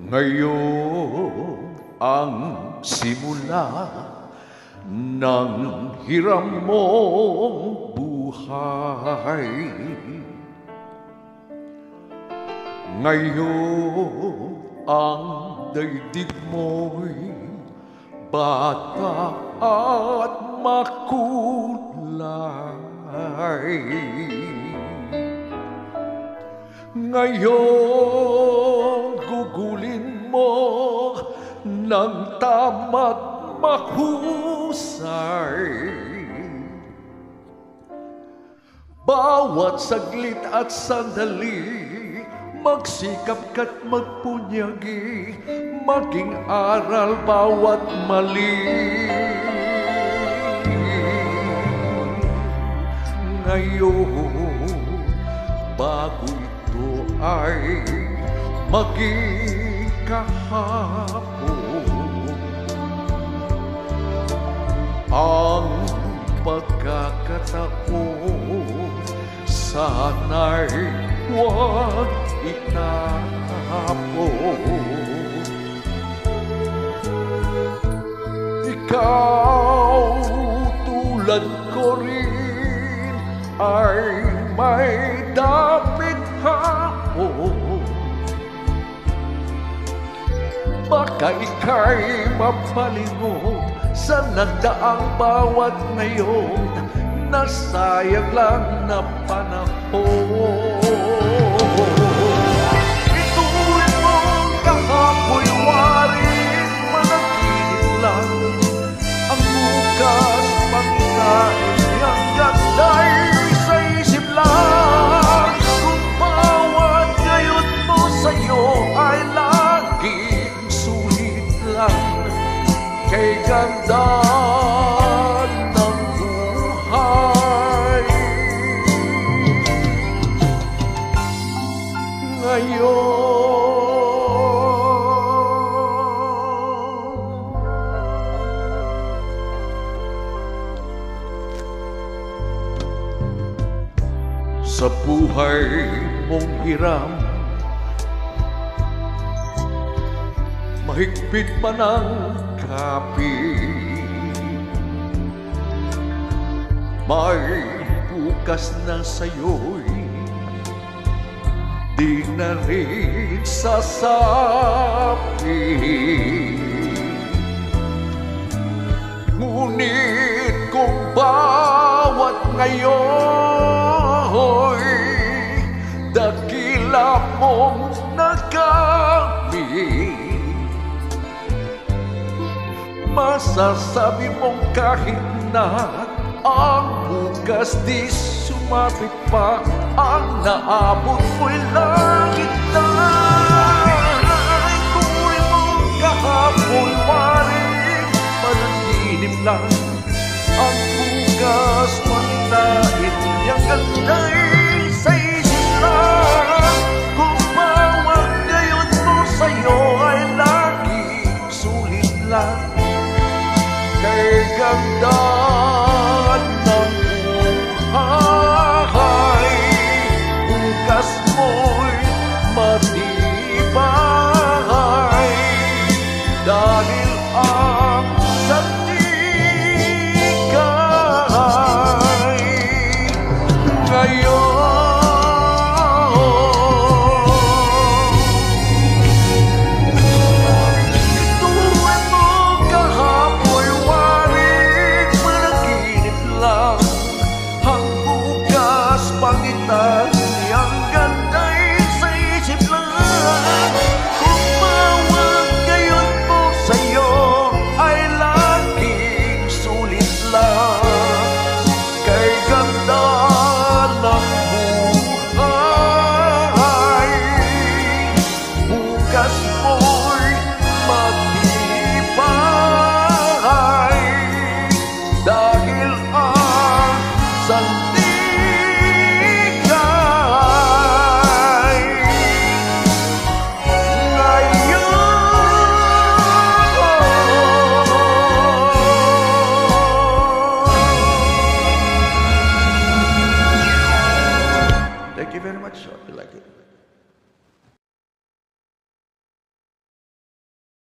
Ngayon ang simula ng hiram mong buhay. Ngayon ang daigdig mo'y bata at makulay. Ngayon gugulin mo ng tama't mahusay. Bawat saglit at sandali, magsikap ka't magpunyagi, maging aral bawat mali. Ngayon, bago ito ay maging kahapon, ang pagkakataon sana'y huwag itapon. Ikaw tulad ko rin ay may dapit hapon, baka ika'y mapalingon sa nagdaang bawat ngayon, nasayang lang na panahon. Ituloy mong kahapoy warin, managinip lang ang bukas pagkain niyang ganda'y sa isip lang. Kung bawat gayon mo sa'yo ay laging sulit lang kay ganda ng buhay. Ngayon sa buhay mong hiram, mahigpit man ang may bukas na sa'yo'y di na rin sasabi. Ngunit kung bawat ngayon'y dakila mong nagamit, masasabi mong kahit na ang bukas di sumapit pa, ang naabot mo'y lang